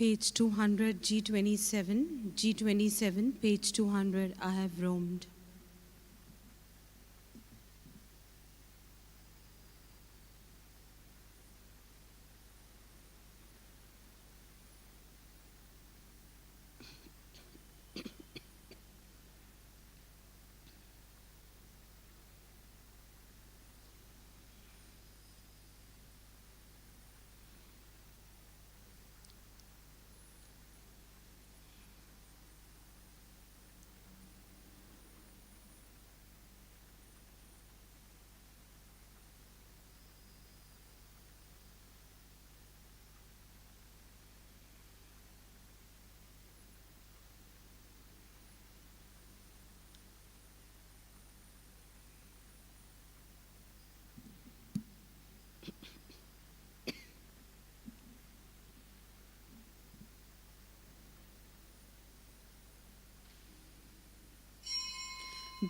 Page 200, G27, G27, page 200, I have roamed.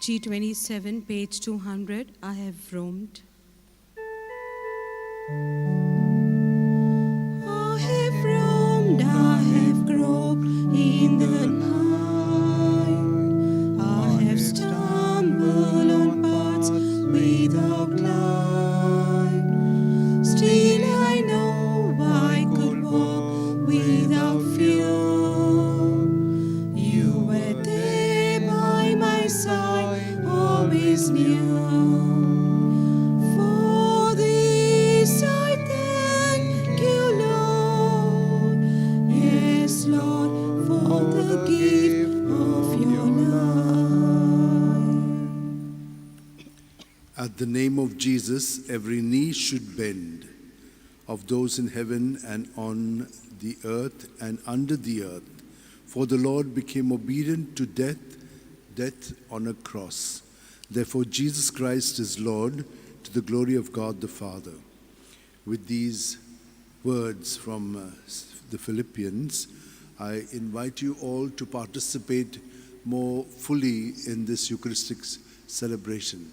G27, page 200, I have roamed. I have roamed, I have groped in the night. I have stumbled on paths without light. Still I know I could walk without fear. You were there by my side, always near. For this I thank you, Lord. Yes, Lord, for the gift of your life. At the name of Jesus, every knee should bend, of those in heaven and on the earth and under the earth. For the Lord became obedient to death on a cross. Therefore Jesus Christ is Lord, to the glory of God the Father. With these words from the Philippians, I invite you all to participate more fully in this Eucharistic celebration.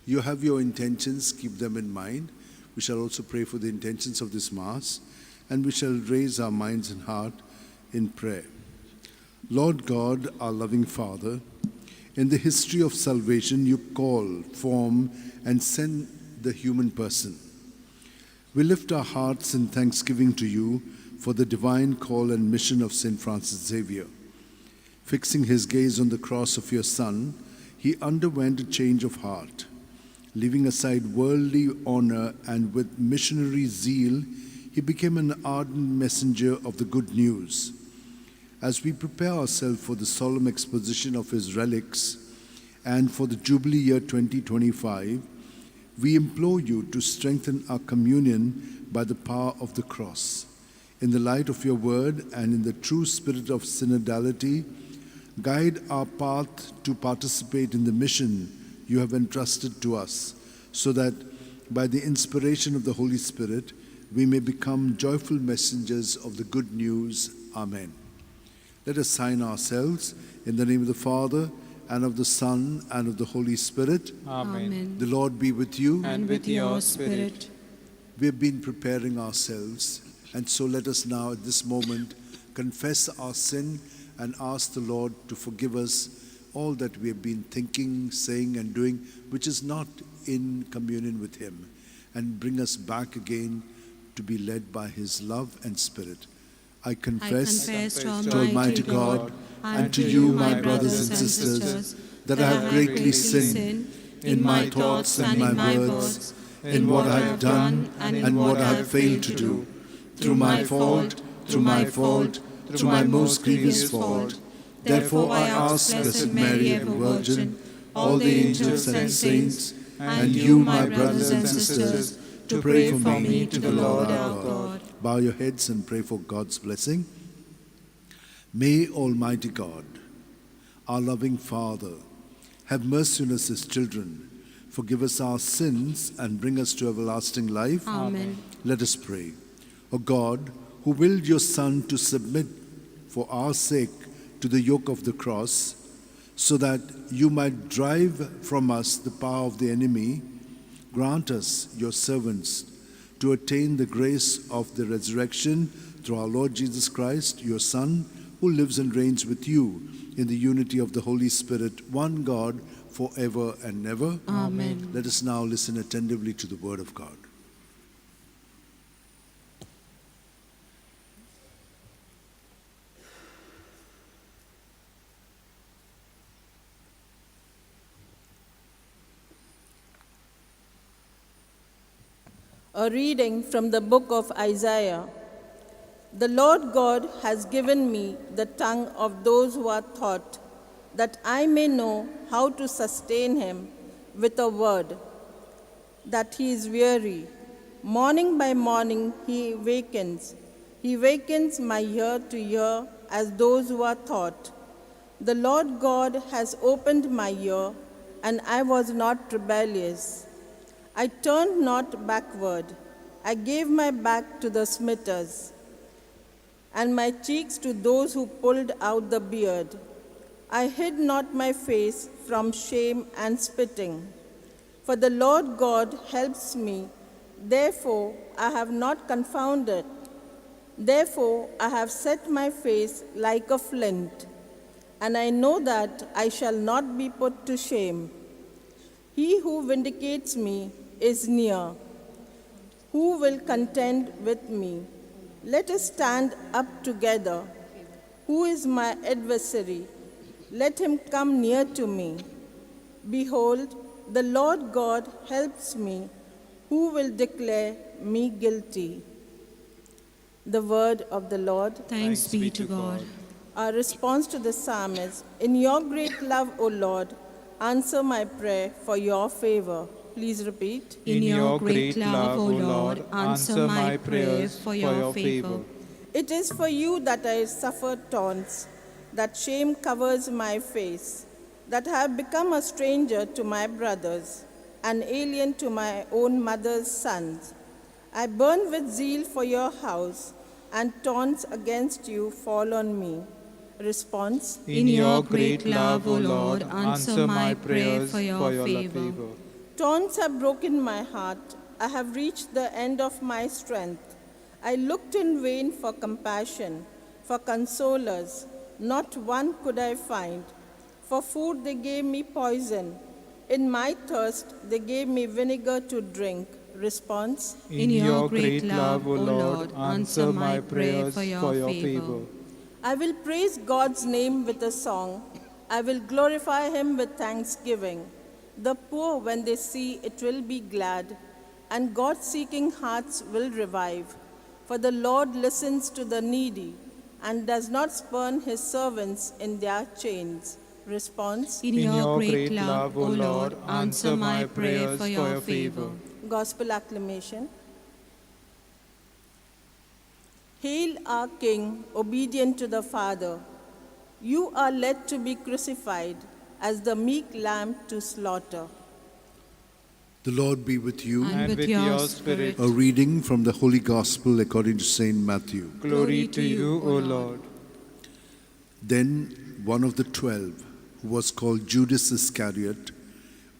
You have your intentions, keep them in mind. We shall also pray for the intentions of this Mass, and we shall raise our minds and heart in prayer. Lord God, our loving Father, in the history of salvation, you call, form, and send the human person. We lift our hearts in thanksgiving to you for the divine call and mission of St. Francis Xavier. Fixing his gaze on the cross of your Son, he underwent a change of heart. Leaving aside worldly honor and with missionary zeal, he became an ardent messenger of the good news. As we prepare ourselves for the solemn exposition of his relics and for the Jubilee year 2025, we implore you to strengthen our communion by the power of the cross. In the light of your word and in the true spirit of synodality, guide our path to participate in the mission you have entrusted to us, so that by the inspiration of the Holy Spirit, we may become joyful messengers of the good news. Amen. Let us sign ourselves in the name of the Father, and of the Son, and of the Holy Spirit. Amen. The Lord be with you. And with your spirit. We have been preparing ourselves, and so let us now at this moment confess our sin and ask the Lord to forgive us all that we have been thinking, saying, and doing, which is not in communion with Him, and bring us back again to be led by His love and Spirit. I confess to Almighty God and to you, my brothers and sisters, that I have greatly sinned in my thoughts and my words, in what I have done and what I have failed to do, through my fault, through my most grievous fault. Therefore I ask Blessed Mary, ever Virgin, all the angels and saints, and you, my brothers and sisters, to pray for me to the Lord our God. Bow your heads and pray for God's blessing. May Almighty God, our loving Father, have mercy on us as children, forgive us our sins, and bring us to everlasting life. Amen. Let us pray. O God, who willed your Son to submit for our sake to the yoke of the cross, so that you might drive from us the power of the enemy, grant us, your servants, to attain the grace of the resurrection through our Lord Jesus Christ, your Son, who lives and reigns with you in the unity of the Holy Spirit, one God, forever and ever. Amen. Let us now listen attentively to the word of God. A reading from the book of Isaiah. The Lord God has given me the tongue of those who are taught, that I may know how to sustain him with a word, that he is weary. Morning by morning he awakens. He wakens my ear to ear as those who are taught. The Lord God has opened my ear, and I was not rebellious. I turned not backward. I gave my back to the smitters, and my cheeks to those who pulled out the beard. I hid not my face from shame and spitting. For the Lord God helps me. Therefore I have not confounded. Therefore I have set my face like a flint, and I know that I shall not be put to shame. He who vindicates me is near. Who will contend with me? Let us stand up together. Who is my adversary? Let him come near to me. Behold, the Lord God helps me. Who will declare me guilty? The word of the Lord. Thanks be to God. Our response to the psalmist: in your great love, O Lord, answer my prayer for your favor. Please repeat. In your great love, O Lord, answer my prayer for your favor. It is for you that I suffer taunts, that shame covers my face, that I have become a stranger to my brothers, an alien to my own mother's sons. I burn with zeal for your house, and taunts against you fall on me. Response: In your great love, O Lord, answer my prayers for your favor. Taunts have broken my heart. I have reached the end of my strength. I looked in vain for compassion, for consolers. Not one could I find. For food they gave me poison. In my thirst they gave me vinegar to drink. Response: In your great love, O Lord, answer my prayers for your favor. I will praise God's name with a song. I will glorify him with thanksgiving. The poor, when they see it, will be glad, and God-seeking hearts will revive. For the Lord listens to the needy and does not spurn his servants in their chains. Response: In your great love, O Lord, answer my prayer for your favor. Gospel acclamation. Hail our King, obedient to the Father. You are led to be crucified as the meek lamb to slaughter. The Lord be with you. And with your spirit. A reading from the Holy Gospel according to Saint Matthew. Glory to you, O Lord. Then one of the 12, who was called Judas Iscariot,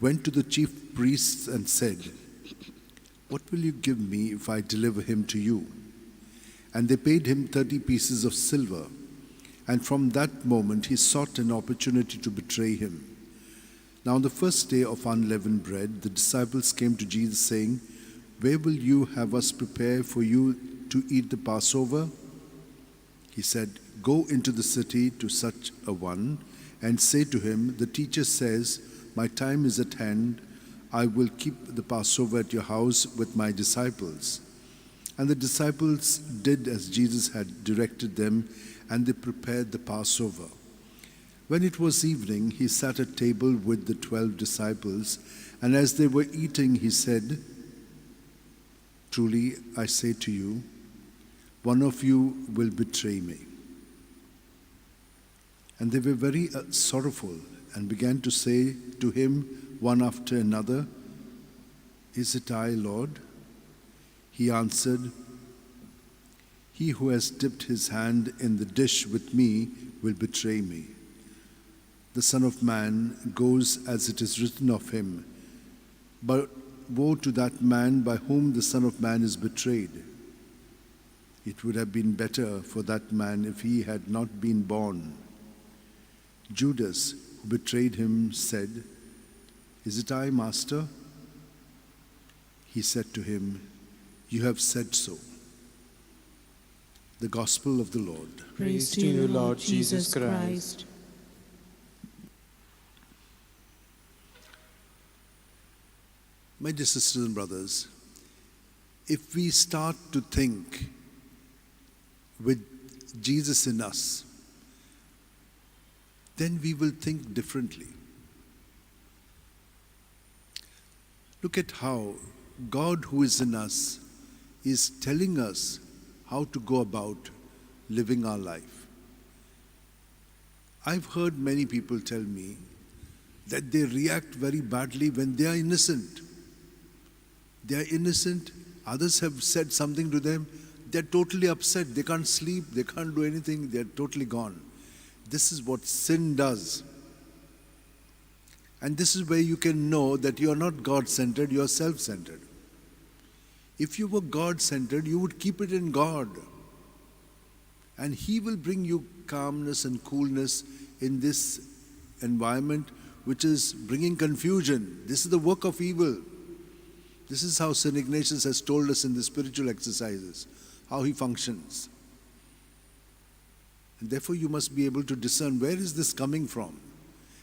went to the chief priests and said, "What will you give me if I deliver him to you?" And they paid him 30 pieces of silver. And from that moment he sought an opportunity to betray him. Now on the first day of unleavened bread, the disciples came to Jesus saying, "Where will you have us prepare for you to eat the Passover?" He said, "Go into the city to such a one and say to him, 'The teacher says, my time is at hand. I will keep the Passover at your house with my disciples.'" And the disciples did as Jesus had directed them, and they prepared the Passover. When it was evening, he sat at table with the 12 disciples, and as they were eating, he said, "Truly, I say to you, one of you will betray me." And they were very sorrowful and began to say to him one after another, "Is it I, Lord?" He answered, "He who has dipped his hand in the dish with me will betray me. The Son of Man goes as it is written of him, but woe to that man by whom the Son of Man is betrayed. It would have been better for that man if he had not been born. Judas, who betrayed him, said, "Is it I, Master?" He said to him, "You have said so." The Gospel of the Lord. Praise to you, Lord Jesus Christ. My dear sisters and brothers, if we start to think with Jesus in us, then we will think differently. Look at how God, who is in us, is telling us how to go about living our life. I've heard many people tell me that they react very badly when they are innocent. They are innocent. Others have said something to them. They're totally upset. They can't sleep. They can't do anything. They're totally gone. This is what sin does. And this is where you can know that you are not God-centered, you are self-centered. If you were God-centered, you would keep it in God. And He will bring you calmness and coolness in this environment which is bringing confusion. This is the work of evil. This is how St. Ignatius has told us in the spiritual exercises, how he functions. And therefore you must be able to discern, where is this coming from?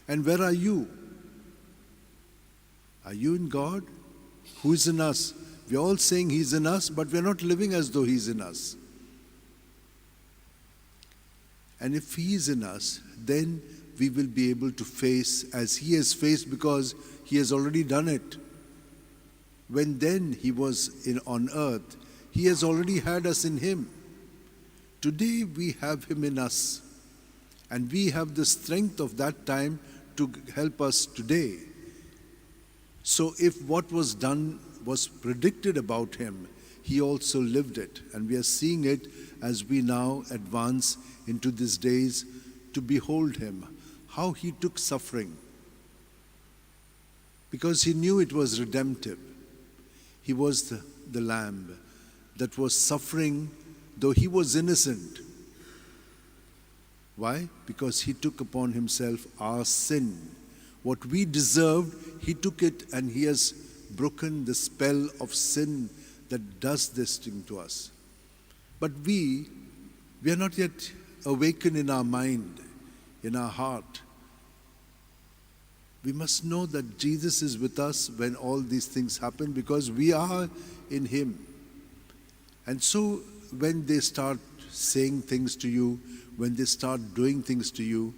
And where are you? Are you in God? Who is in us? We're all saying He's in us, but we're not living as though He's in us. And if He is in us, then we will be able to face as He has faced, because He has already done it. When then He was on earth, He has already had us in Him. Today we have Him in us, and we have the strength of that time to help us today. So if what was done was predicted about Him, He also lived it. And we are seeing it as we now advance into these days to behold Him, how He took suffering. Because He knew it was redemptive. He was the Lamb that was suffering, though He was innocent. Why? Because He took upon Himself our sin. What we deserved, He took it, and He has broken the spell of sin that does this thing to us. But we are not yet awakened in our mind, in our heart. We must know that Jesus is with us when all these things happen, because we are in Him. And so when they start saying things to you, when they start doing things to you,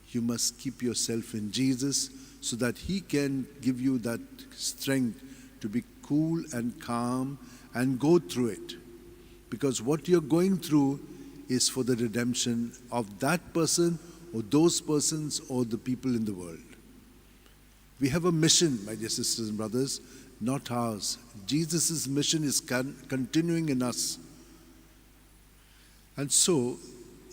you must keep yourself in Jesus so that He can give you that strength to be cool and calm and go through it. Because what you're going through is for the redemption of that person or those persons or the people in the world. We have a mission, my dear sisters and brothers, not ours. Jesus' mission is continuing in us. And so,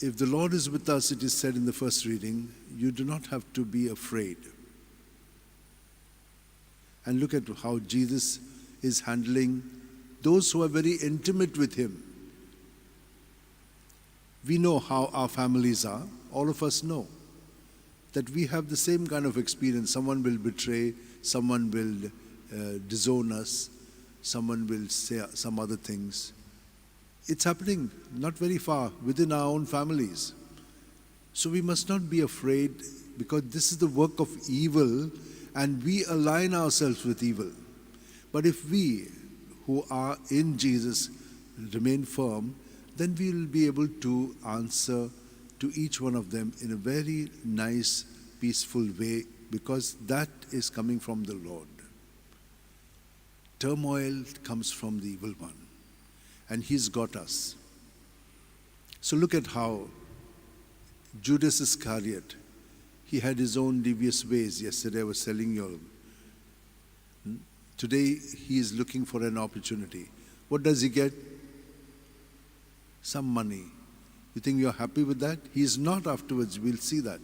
if the Lord is with us, it is said in the first reading, you do not have to be afraid. And look at how Jesus is handling those who are very intimate with Him. We know how our families are. All of us know that we have the same kind of experience. Someone will betray, someone will disown us, someone will say some other things. It's happening not very far within our own families. So we must not be afraid, because this is the work of evil and we align ourselves with evil. But if we who are in Jesus remain firm, then we will be able to answer to each one of them in a very nice, peaceful way, because that is coming from the Lord. Turmoil comes from the evil one, and he's got us. So look at how Judas Iscariot, he had his own devious ways. Yesterday I was telling you. Today he is looking for an opportunity. What does he get? Some money. You think you're happy with that? He is not afterwards. We'll see that.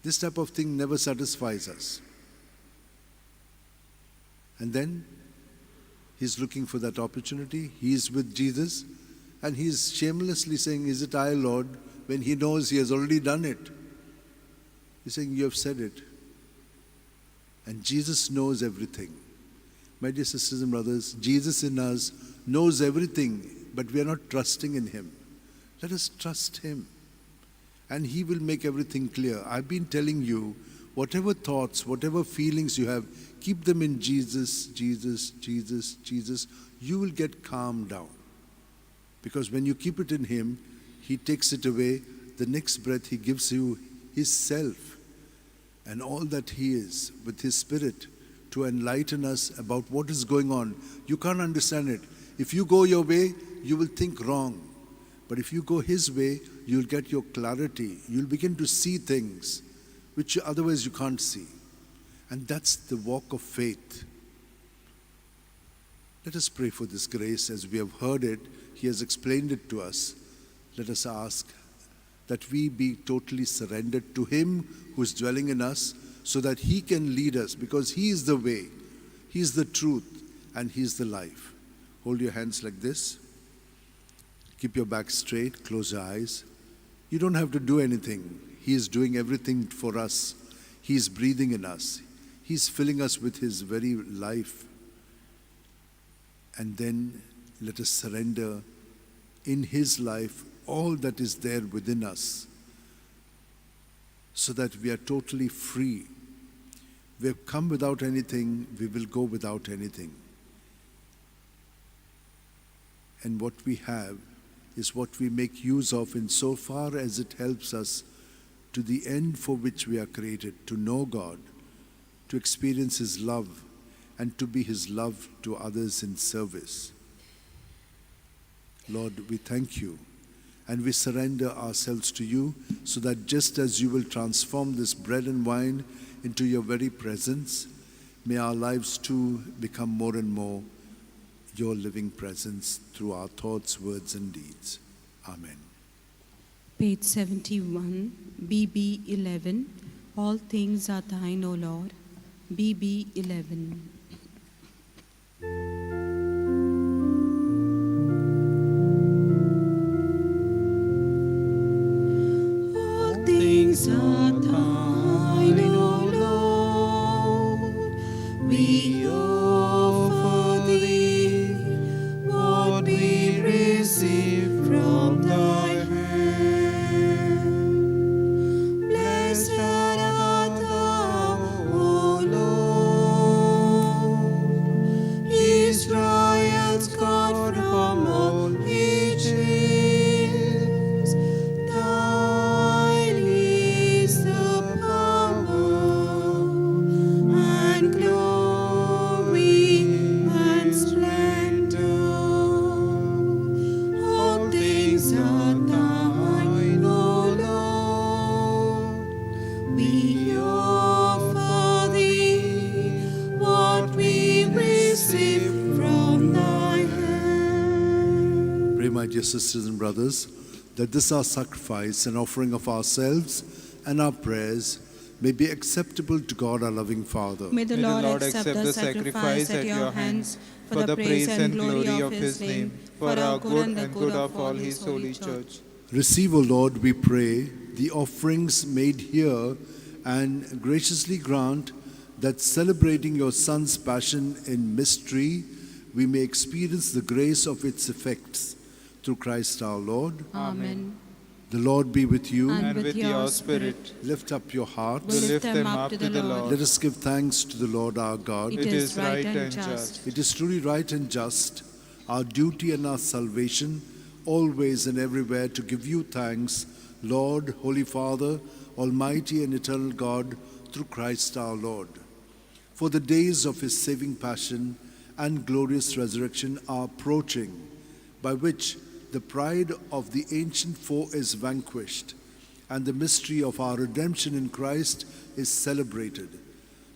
This type of thing never satisfies us. And then he's looking for that opportunity. He is with Jesus. And he's shamelessly saying, "Is it I, Lord?" when he knows he has already done it. He's saying, "You have said it." And Jesus knows everything. My dear sisters and brothers, Jesus in us knows everything, but we are not trusting in him. Let us trust him, and he will make everything clear. I've been telling you, whatever thoughts, whatever feelings you have, keep them in Jesus, Jesus, Jesus, Jesus. You will get calmed down. Because when you keep it in him, he takes it away. The next breath, he gives you his self and all that he is with his spirit to enlighten us about what is going on. You can't understand it. If you go your way, you will think wrong. But if you go his way, you'll get your clarity. You'll begin to see things which otherwise you can't see. And that's the walk of faith. Let us pray for this grace. As we have heard it, he has explained it to us. Let us ask that we be totally surrendered to him who is dwelling in us, so that he can lead us, because he is the way, he is the truth, and he is the life. Hold your hands like this. Keep your back straight, close your eyes. You don't have to do anything. He is doing everything for us. He is breathing in us. He is filling us with his very life. And then let us surrender in his life all that is there within us, so that we are totally free. We have come without anything, we will go without anything. And what we have is what we make use of insofar as it helps us to the end for which we are created, to know God, to experience his love, and to be his love to others in service. Lord, we thank you, and we surrender ourselves to you, so that just as you will transform this bread and wine into your very presence, may our lives too become more and more your living presence through our thoughts, words, and deeds. Amen. Page 71, BB 11. All things are thine, O Lord. BB 11. All things are thine, O Lord. We offer thee what we receive from thy hand. Blessed art thou, O Lord, Israel's God from all ages. Thine is the power and glory and splendor. All things are thine, O Lord. We offer thee what we receive from thy hand. Pray, my dear sisters and brothers, that this our sacrifice and offering of ourselves and our prayers may be acceptable to God, our loving Father. May the Lord accept the sacrifice at your hands for the praise and glory of his name, for our good and the good of all his holy church. Receive, O Lord, we pray, the offerings made here, and graciously grant that celebrating your Son's passion in mystery, we may experience the grace of its effects. Through Christ our Lord. Amen. The Lord be with you. And with your spirit. Lift up your hearts. We lift them up to the Lord. Let us give thanks to the Lord our God. It is right and just. It is truly right and just, our duty and our salvation, always and everywhere to give you thanks, Lord, Holy Father, Almighty and eternal God, through Christ our Lord. For the days of his saving passion and glorious resurrection are approaching, by which the pride of the ancient foe is vanquished, and the mystery of our redemption in Christ is celebrated.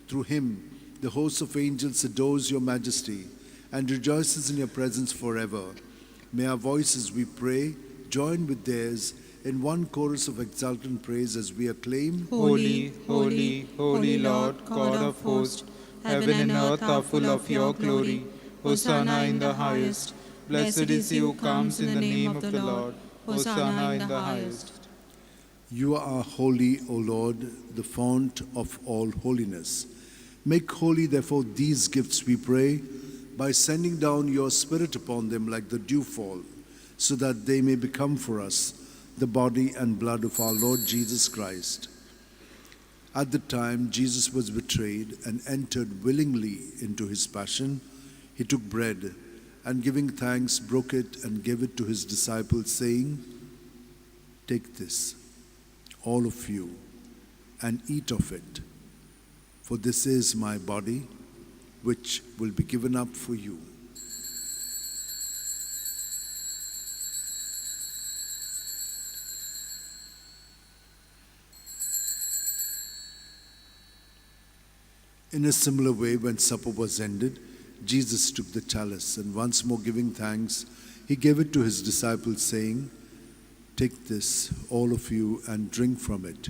Through him, the host of angels adores your majesty and rejoices in your presence forever. May our voices, we pray, join with theirs in one chorus of exultant praise as we acclaim, Holy, holy, holy Lord, God of hosts, heaven and earth are full of your glory. Hosanna in the highest. Blessed is he who comes in the name of the Lord. Hosanna in the highest. You are holy, O Lord, the fount of all holiness. Make holy, therefore, these gifts, we pray, by sending down your Spirit upon them like the dewfall, so that they may become for us the body and blood of our Lord Jesus Christ. At the time Jesus was betrayed and entered willingly into his passion, he took bread, and giving thanks, broke it and gave it to his disciples, saying, "Take this, all of you, and eat of it, for this is my body, which will be given up for you." In a similar way, when supper was ended, Jesus took the chalice, and once more giving thanks, he gave it to his disciples, saying, "Take this, all of you, and drink from it,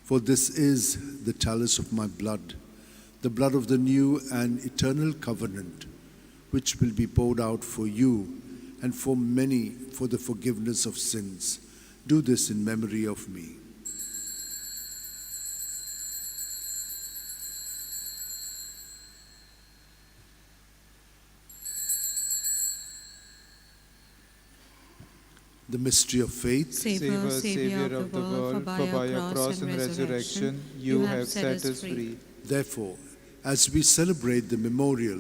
for this is the chalice of my blood, the blood of the new and eternal covenant, which will be poured out for you and for many for the forgiveness of sins. Do this in memory of me." The mystery of faith. Save us, Savior of the world, for by your cross and resurrection you have set us free. Therefore, as we celebrate the memorial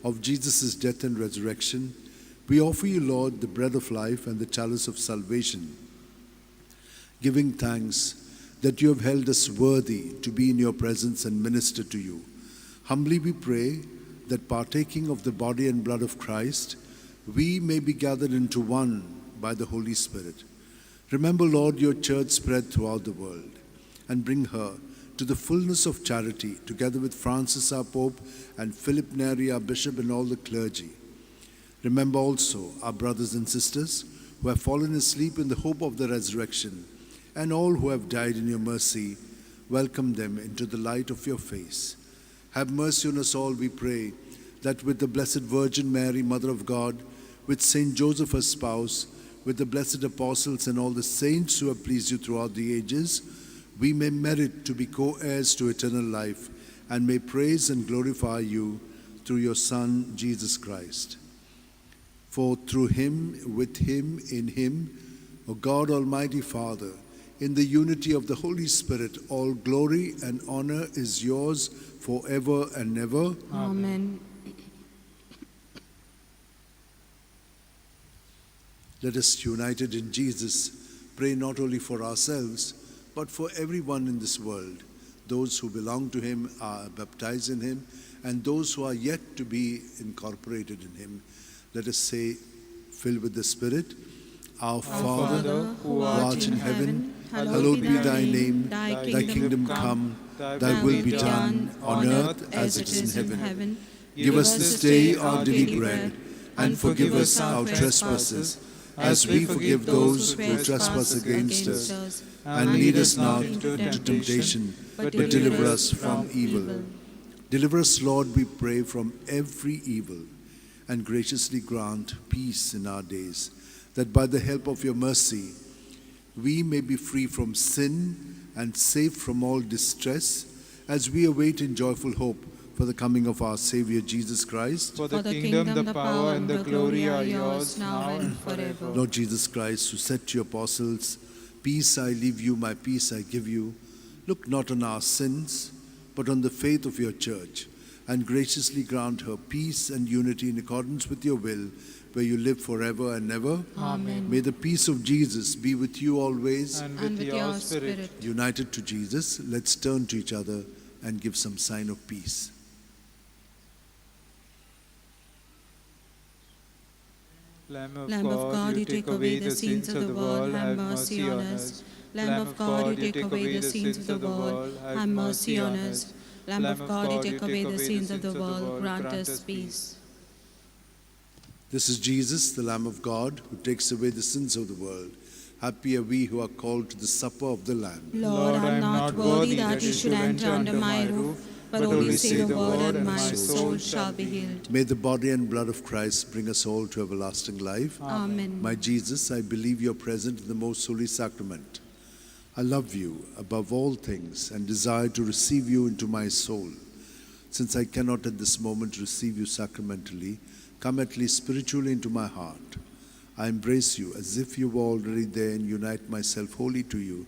of Jesus' death and resurrection, we offer you, Lord, the bread of life and the chalice of salvation, giving thanks that you have held us worthy to be in your presence and minister to you. Humbly we pray that, partaking of the body and blood of Christ, we may be gathered into one by the Holy Spirit. Remember, Lord, your church spread throughout the world, and bring her to the fullness of charity, together with Francis our Pope and Philip Neri our Bishop and all the clergy. Remember also our brothers and sisters who have fallen asleep in the hope of the resurrection, and all who have died in your mercy. Welcome them into the light of your face. Have mercy on us all, we pray, that with the Blessed Virgin Mary, Mother of God, with Saint Joseph her spouse, with the blessed apostles and all the saints who have pleased you throughout the ages, we may merit to be co-heirs to eternal life, and may praise and glorify you through your Son, Jesus Christ. For through him, with him, in him, O God, Almighty Father, in the unity of the Holy Spirit, all glory and honor is yours forever and ever. Amen. Let us, united in Jesus, pray not only for ourselves, but for everyone in this world. Those who belong to him are baptized in him, and those who are yet to be incorporated in him. Let us say, filled with the Spirit, Our Father, who art in heaven, hallowed be thy name. Thy kingdom come, thy will be done, on earth as it is in heaven. Give us this day our daily bread, and forgive us our trespasses, as we forgive those who trespass against us. And lead us not into temptation, but deliver us from evil. Deliver us, Lord, we pray, from every evil, and graciously grant peace in our days, that by the help of your mercy we may be free from sin and safe from all distress, as we await in joyful hope for the coming of our Savior Jesus Christ. For the kingdom, the power, and the glory are yours, now and forever. Lord Jesus Christ, who said to your apostles, "Peace I leave you, my peace I give you," look not on our sins, but on the faith of your church, and graciously grant her peace and unity in accordance with your will, where you live forever and ever. Amen. May the peace of Jesus be with you always. And with your spirit. United to Jesus, let's turn to each other and give some sign of peace. Lamb of God, you take away the sins of the world, have mercy on us. Lamb of God, you take away the sins of the world, have mercy on us. Lamb of God, you take away the sins of the world, grant us peace. This is Jesus, the Lamb of God, who takes away the sins of the world. Happy are we who are called to the supper of the Lamb. Lord, I am not worthy that you should enter under my roof, but only say the word and my soul shall be healed. May the body and blood of Christ bring us all to everlasting life. Amen. My Jesus, I believe you're present in the most holy sacrament. I love you above all things and desire to receive you into my soul. Since I cannot at this moment receive you sacramentally, come at least spiritually into my heart. I embrace you as if you were already there and unite myself wholly to you.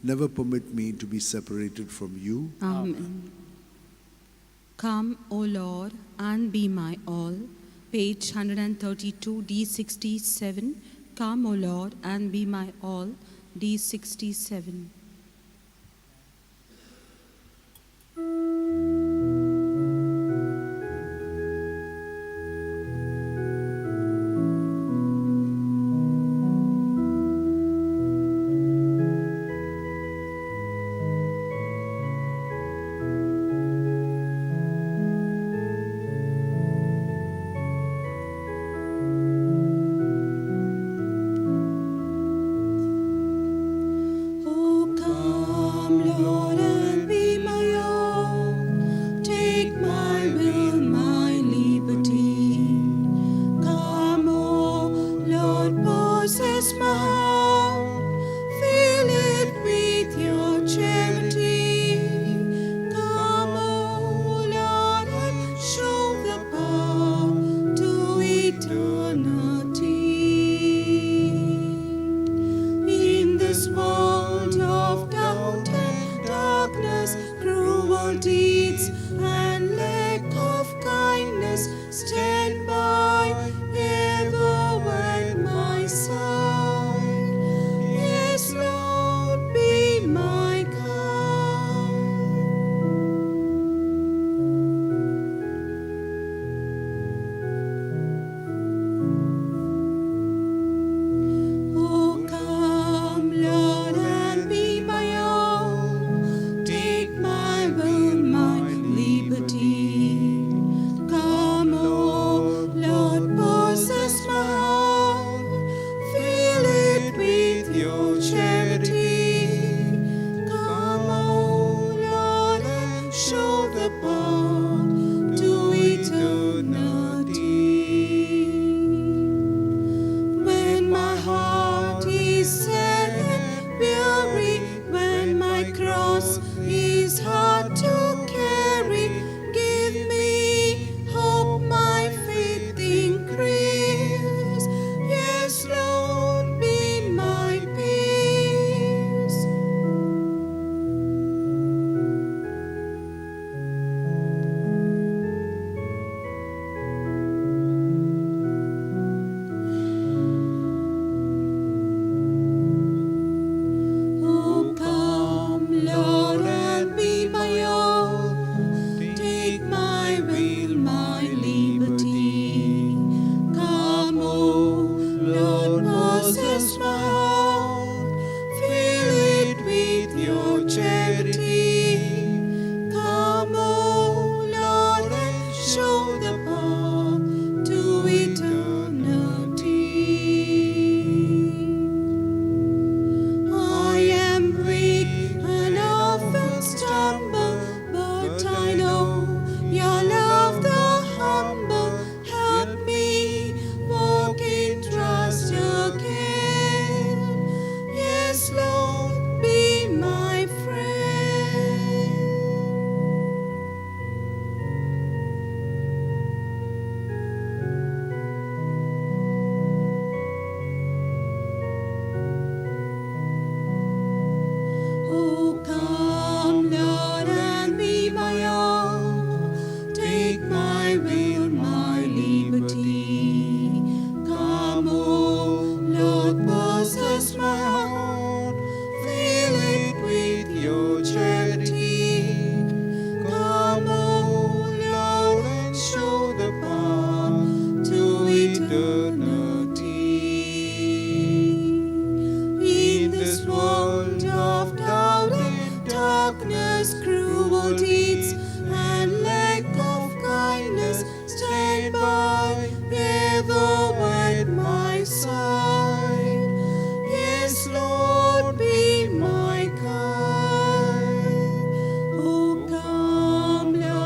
Never permit me to be separated from you. Amen. Come, O Lord, and be my all. Page 132, D67. Come, O Lord, and be my all. D67. Lord, be my guide. Oh, come, Lord.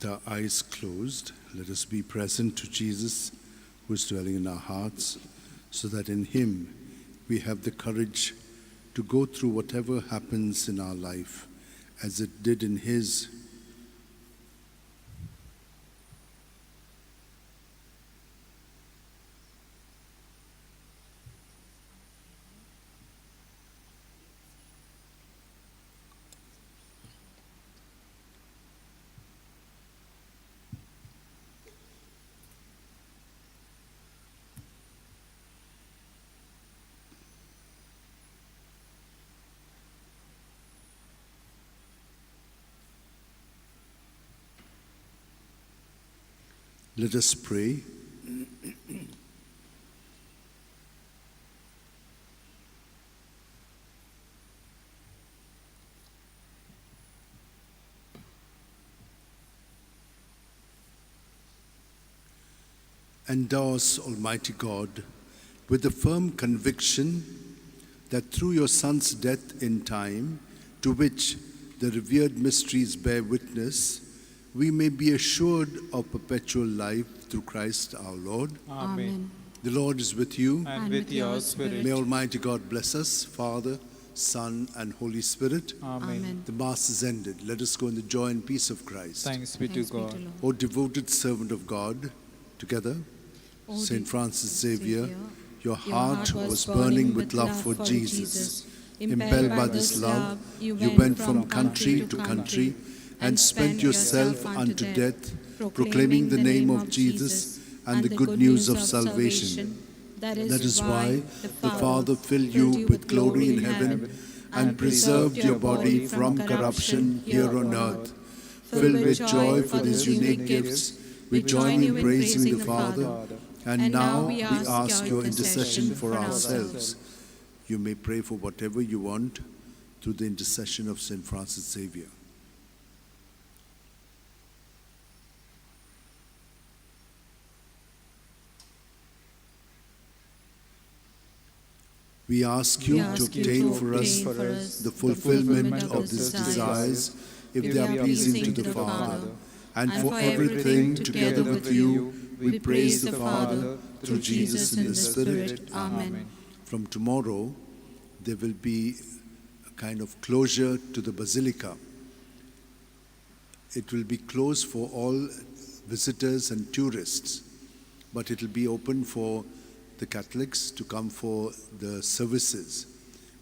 With our eyes closed, let us be present to Jesus, who is dwelling in our hearts, so that in him we have the courage to go through whatever happens in our life as it did in his. Let us pray. Endow us, Almighty God, with the firm conviction that through your Son's death in time, to which the revered mysteries bear witness, we may be assured of perpetual life through Christ our Lord. Amen. The Lord is with you. And with your spirit. May Almighty God bless us, Father, Son, and Holy Spirit. Amen. The Mass is ended. Let us go in the joy and peace of Christ. Thanks be to Thanks be to God. Lord. O devoted servant of God, together, O Saint Francis Xavier, Xavier, your heart was burning with love for Jesus. Impelled by this love, you went from country to country and spent yourself unto death, proclaiming the name of Jesus and the good news of salvation. That is why the Father filled you with glory in heaven and preserved your body from corruption here on earth. Filled with joy for these unique gifts, we join in praising the Father, and now we ask your intercession for ourselves. You may pray for whatever you want through the intercession of Saint Francis Xavier. We ask you to obtain for us the fulfillment of these desires, if they are pleasing to the Father. And for everything, together with you, we praise the Father through Jesus in the Spirit. Amen. From tomorrow, there will be a kind of closure to the Basilica. It will be closed for all visitors and tourists, but it will be open for the Catholics to come for the services.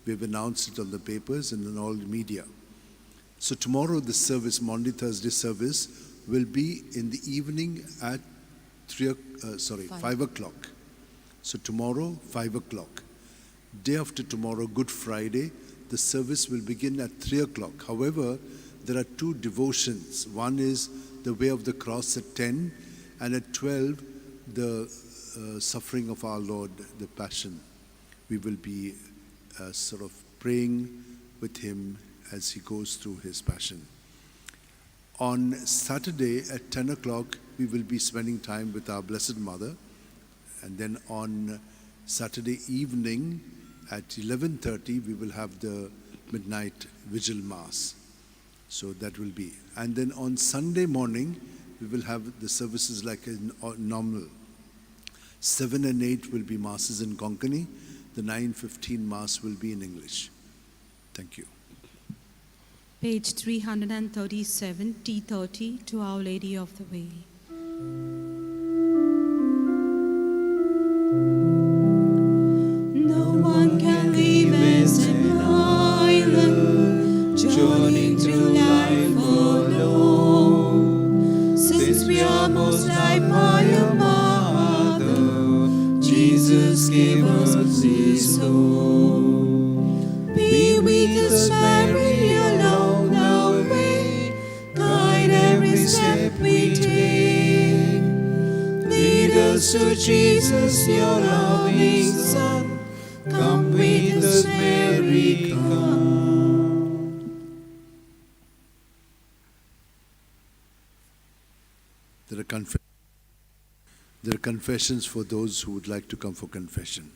We've announced it on the papers and in all the media. So tomorrow the service, Monday, Thursday service, will be in the evening at 5 o'clock. So tomorrow, 5 o'clock. Day after tomorrow, Good Friday, the service will begin at 3 o'clock. However, there are two devotions. One is the Way of the Cross at 10, and at 12, the suffering of our Lord, the Passion. We will be sort of praying with him as he goes through his Passion. On Saturday at 10 o'clock, we will be spending time with our Blessed Mother. And then on Saturday evening at 11:30, we will have the midnight vigil mass. So that will be. And then on Sunday morning, we will have the services like a normal. 7 and 8 will be masses in Konkani. The 9:15 mass will be in English. Thank you. Page 337, T30, to Our Lady of the Way. No one can live as an island, journeying through life alone. Since we are most like our Mother, Jesus gave us his own. Be with us, Mary, along our way. Guide every step we take. Lead us to Jesus, your loving Son. Come with us, Mary, come. There are confessions for those who would like to come for confession.